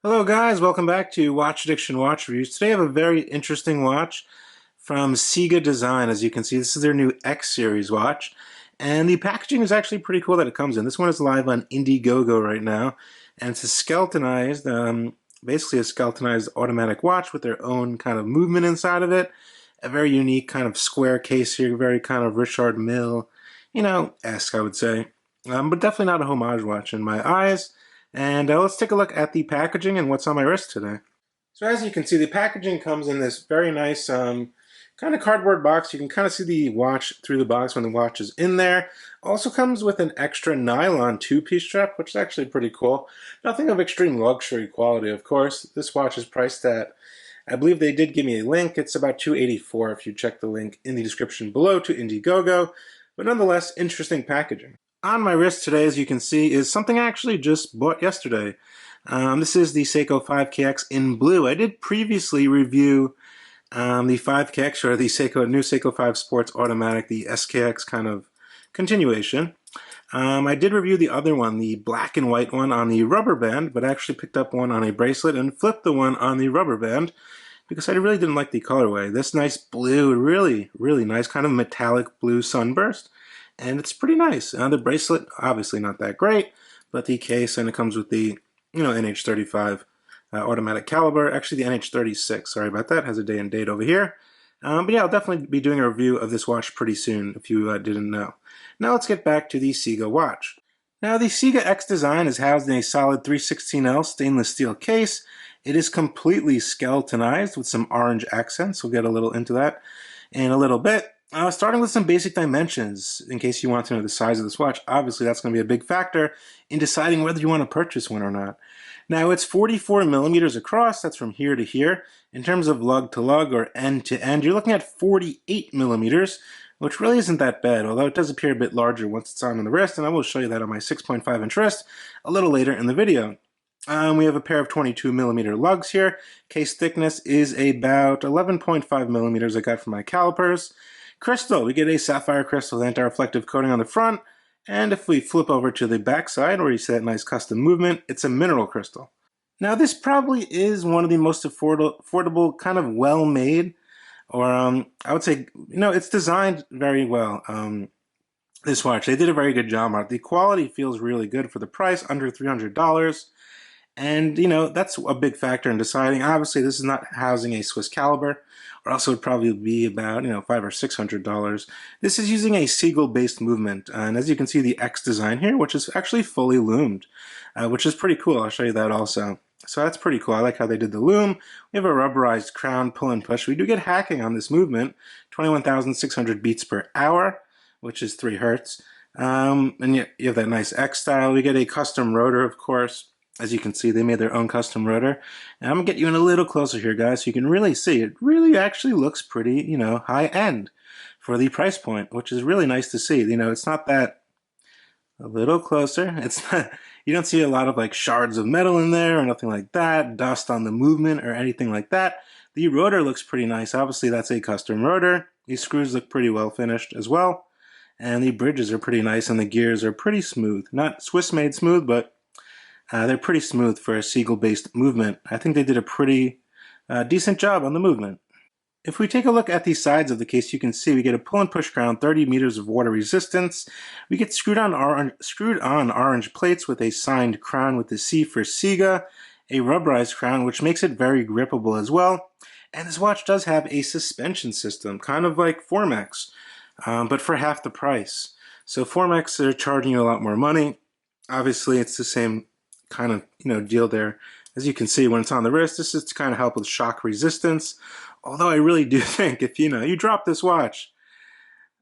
Hello guys, welcome back to Watch Addiction Watch Reviews. Today I have a very interesting watch from CIGA Design. As you can see, this is their new X Series watch. And the packaging is actually pretty cool that it comes in. This one is live on Indiegogo right now. And it's a skeletonized, basically a skeletonized automatic watch with their own kind of movement inside of it. A very unique kind of square case here, very kind of Richard Mille, esque I would say. But definitely not a homage watch in my eyes. And let's take a look at the packaging and what's on my wrist today. So as you can see, the packaging comes in this very nice kind of cardboard box. You can kind of see the watch through the box when the watch is in there. Also comes with an extra nylon two-piece strap, which is actually pretty cool. Nothing of extreme luxury quality, of course. This watch is priced at, I believe they did give me a link. It's about $284 if you check the link in the description below to Indiegogo. But nonetheless, interesting packaging. On my wrist today, as you can see, is something I actually just bought yesterday. This is the Seiko 5KX in blue. I did previously review the 5KX, or the new Seiko 5 Sports Automatic, the SKX kind of continuation. I did review the other one, the black and white one, on the rubber band, but I actually picked up one on a bracelet and flipped the one on the rubber band because I really didn't like the colorway. This nice blue, really, really nice kind of metallic blue sunburst. And it's pretty nice. The bracelet, obviously not that great, but the case, and it comes with the, NH35 automatic caliber. Actually, the NH36, sorry about that, has a day and date over here. But yeah, I'll definitely be doing a review of this watch pretty soon, if you didn't know. Now let's get back to the CIGA watch. Now the CIGA X design is housed in a solid 316L stainless steel case. It is completely skeletonized with some orange accents. We'll get a little into that in a little bit. Starting with some basic dimensions, in case you want to know the size of this watch. Obviously, that's going to be a big factor in deciding whether you want to purchase one or not. Now, it's 44 millimeters across. That's from here to here. In terms of lug to lug or end to end, you're looking at 48 millimeters, which really isn't that bad, although it does appear a bit larger once it's on the wrist, and I will show you that on my 6.5-inch wrist a little later in the video. We have a pair of 22 millimeter lugs here. Case thickness is about 11.5 millimeters I got from my calipers. Crystal, we get a sapphire crystal with anti-reflective coating on the front, and if we flip over to the back side where you see that nice custom movement, it's a mineral crystal. Now this probably is one of the most affordable kind of well-made, or I would say, it's designed very well. This watch, they did a very good job on it. The quality feels really good for the price, under $300. And, that's a big factor in deciding. Obviously, this is not housing a Swiss caliber, or else it would probably be about, $500 or $600. This is using a Seagull-based movement. And as you can see, the X design here, which is actually fully loomed, which is pretty cool. I'll show you that also. So that's pretty cool. I like how they did the loom. We have a rubberized crown pull and push. We do get hacking on this movement, 21,600 beats per hour, which is 3 hertz. And you have that nice X style. We get a custom rotor, of course. As you can see, they made their own custom rotor. And I'm going to get you in a little closer here, guys, so you can really see. It really actually looks pretty, high-end for the price point, which is really nice to see. It's not that a little closer. It's not, you don't see a lot of, like, shards of metal in there or nothing like that, dust on the movement or anything like that. The rotor looks pretty nice. Obviously, that's a custom rotor. These screws look pretty well finished as well. And the bridges are pretty nice, and the gears are pretty smooth. Not Swiss-made smooth, but they're pretty smooth for a Seagull-based movement. I think they did a pretty decent job on the movement. If we take a look at the sides of the case, you can see we get a pull and push crown, 30 meters of water resistance. We get screwed on orange plates with a signed crown with the C for CIGA, a rubberized crown, which makes it very grippable as well. And this watch does have a suspension system, kind of like Formex, but for half the price. So Formex, they're charging you a lot more money. Obviously, it's the same kind of deal there. As you can see, when it's on the wrist, this is to kind of help with shock resistance. Although I really do think if you drop this watch,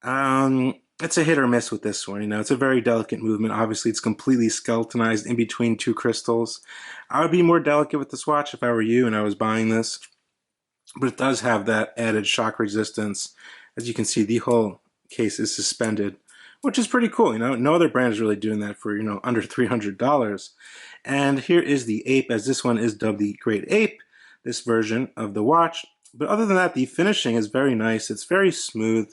it's a hit or miss with this one. It's a very delicate movement. Obviously, it's completely skeletonized in between 2 crystals. I would be more delicate with this watch if I were you and I was buying this, but it does have that added shock resistance. As you can see, the whole case is suspended, which is pretty cool. No other brand is really doing that for under $300. And here is the Ape, as this one is dubbed the Great Ape, this version of the watch. But other than that, the finishing is very nice. It's very smooth.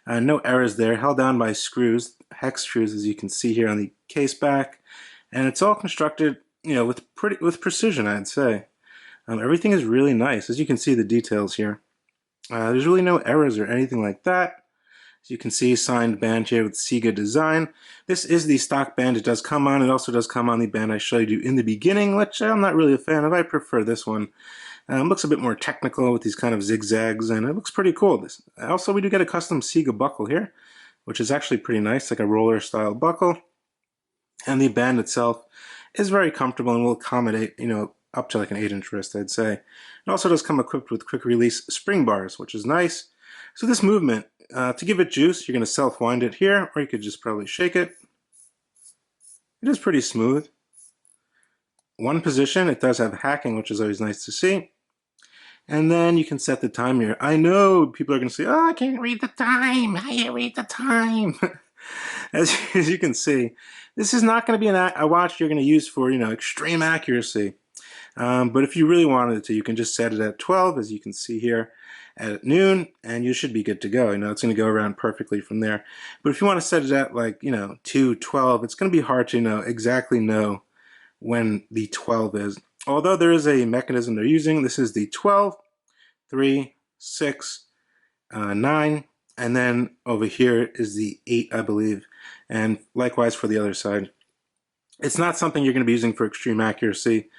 No errors there. Held down by screws, hex screws, as you can see here on the case back. And it's all constructed with precision, I'd say. Everything is really nice. As you can see, the details here. There's really no errors or anything like that. As you can see, signed band here with CIGA design. This is the stock band it does come on. It also does come on the band I showed you in the beginning, which I'm not really a fan of. I prefer this one. Looks a bit more technical with these kind of zigzags, and it looks pretty cool. Also, we do get a custom CIGA buckle here, which is actually pretty nice, like a roller style buckle. And the band itself is very comfortable and will accommodate, up to like an 8-inch wrist, I'd say. It also does come equipped with quick release spring bars, which is nice. So this movement, to give it juice, you're going to self-wind it here, or you could just probably shake it. It is pretty smooth. One position, it does have hacking, which is always nice to see. And then you can set the time here. I know people are going to say, oh, I can't read the time. I can't read the time. As you can see, this is not going to be a watch you're going to use for, extreme accuracy. But if you really wanted to, you can just set it at 12, as you can see here, at noon, and you should be good to go. It's going to go around perfectly from there. But if you want to set it at like, 2:12, it's going to be hard to exactly know when the 12 is. Although there is a mechanism they're using. This is the 12, 3, 6, 9, and then over here is the 8, I believe. And likewise for the other side. It's not something you're going to be using for extreme accuracy.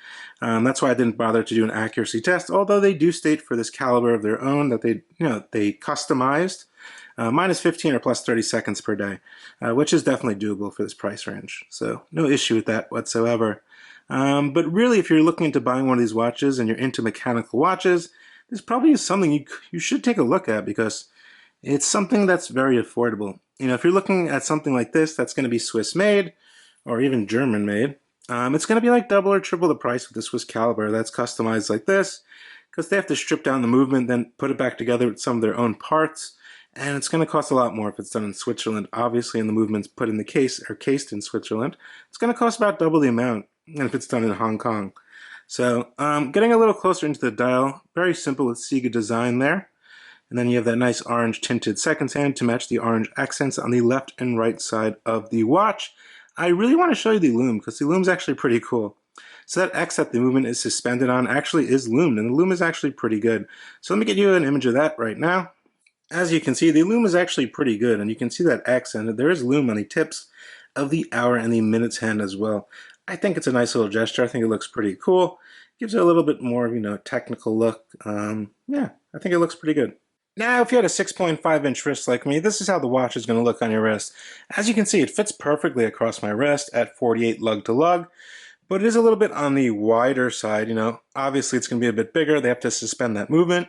That's why I didn't bother to do an accuracy test, although they do state for this caliber of their own that they customized minus 15 or plus 30 seconds per day, which is definitely doable for this price range. So no issue with that whatsoever. But really, if you're looking into buying one of these watches and you're into mechanical watches, this probably is something you should take a look at, because it's something that's very affordable. If you're looking at something like this, that's going to be Swiss made or even German made. It's going to be like double or triple the price of the Swiss caliber that's customized like this, because they have to strip down the movement, then put it back together with some of their own parts, and it's going to cost a lot more if it's done in Switzerland. Obviously, and the movement's put in the case or cased in Switzerland, it's going to cost about double the amount than if it's done in Hong Kong. So getting a little closer into the dial, very simple with CIGA design there. And then you have that nice orange tinted seconds hand to match the orange accents on the left and right side of the watch. I really want to show you the loom, because the loom's actually pretty cool. So that X that the movement is suspended on actually is loomed, and the loom is actually pretty good. So let me get you an image of that right now. As you can see, the loom is actually pretty good, and you can see that X, and there is loom on the tips of the hour and the minutes hand as well. I think it's a nice little gesture. I think it looks pretty cool. Gives it a little bit more, technical look. Yeah, I think it looks pretty good. Now, if you had a 6.5-inch wrist like me, this is how the watch is going to look on your wrist. As you can see, it fits perfectly across my wrist at 48 lug to lug, but it is a little bit on the wider side. Obviously it's going to be a bit bigger. They have to suspend that movement.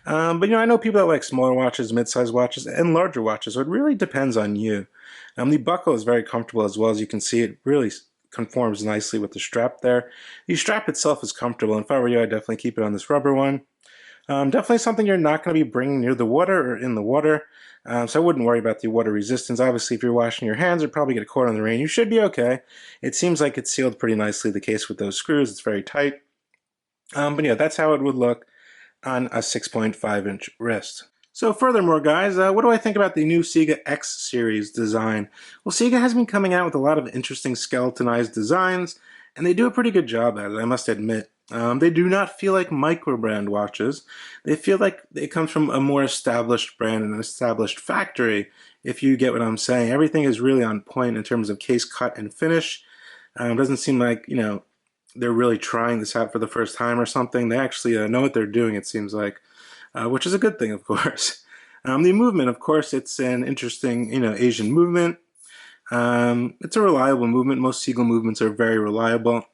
But I know people that like smaller watches, mid-sized watches, and larger watches, so it really depends on you. The buckle is very comfortable as well. As you can see, it really conforms nicely with the strap there. The strap itself is comfortable. If I were you, I'd definitely keep it on this rubber one. Definitely something you're not going to be bringing near the water or in the water, so I wouldn't worry about the water resistance. Obviously, if you're washing your hands or probably get caught in the rain, you should be okay. It seems like it's sealed pretty nicely, the case with those screws. It's very tight. But yeah, that's how it would look on a 6.5-inch wrist. So furthermore, guys, what do I think about the new CIGA X series design? Well, CIGA has been coming out with a lot of interesting skeletonized designs, and they do a pretty good job at it, I must admit. They do not feel like micro-brand watches. They feel like it comes from a more established brand and an established factory, if you get what I'm saying. Everything is really on point in terms of case cut and finish. It doesn't seem like, they're really trying this out for the first time or something. They actually know what they're doing, it seems like, which is a good thing, of course. The movement, of course, it's an interesting, Asian movement. It's a reliable movement. Most CIGA movements are very reliable.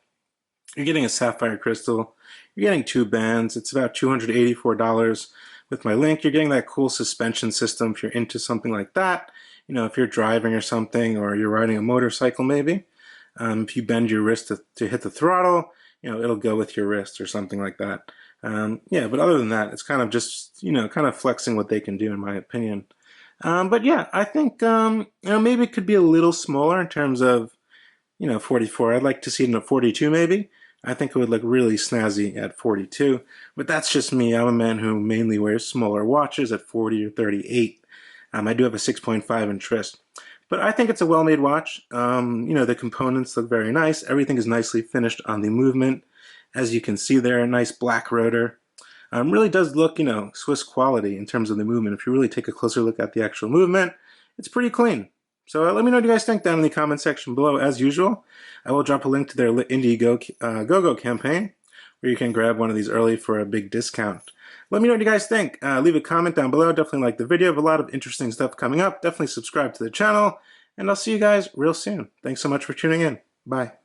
You're getting a sapphire crystal. You're getting 2 bands. It's about $284 with my link. You're getting that cool suspension system if you're into something like that. If you're driving or something, or you're riding a motorcycle maybe. If you bend your wrist to hit the throttle, it'll go with your wrist or something like that. Yeah, but other than that, it's kind of just, kind of flexing what they can do, in my opinion. But yeah, I think, maybe it could be a little smaller in terms of, 44. I'd like to see it in a 42 maybe. I think it would look really snazzy at 42, but that's just me. I'm a man who mainly wears smaller watches at 40 or 38. I do have a 6.5-inch wrist. But I think it's a well-made watch. You know, the components look very nice. Everything is nicely finished on the movement. As you can see there, a nice black rotor. Really does look, you know, Swiss quality in terms of the movement. If you really take a closer look at the actual movement, it's pretty clean. So let me know what you guys think down in the comment section below. As usual, I will drop a link to their Indiegogo campaign, where you can grab one of these early for a big discount. Let me know what you guys think. Leave a comment down below. Definitely like the video. I have a lot of interesting stuff coming up. Definitely subscribe to the channel, and I'll see you guys real soon. Thanks so much for tuning in. Bye.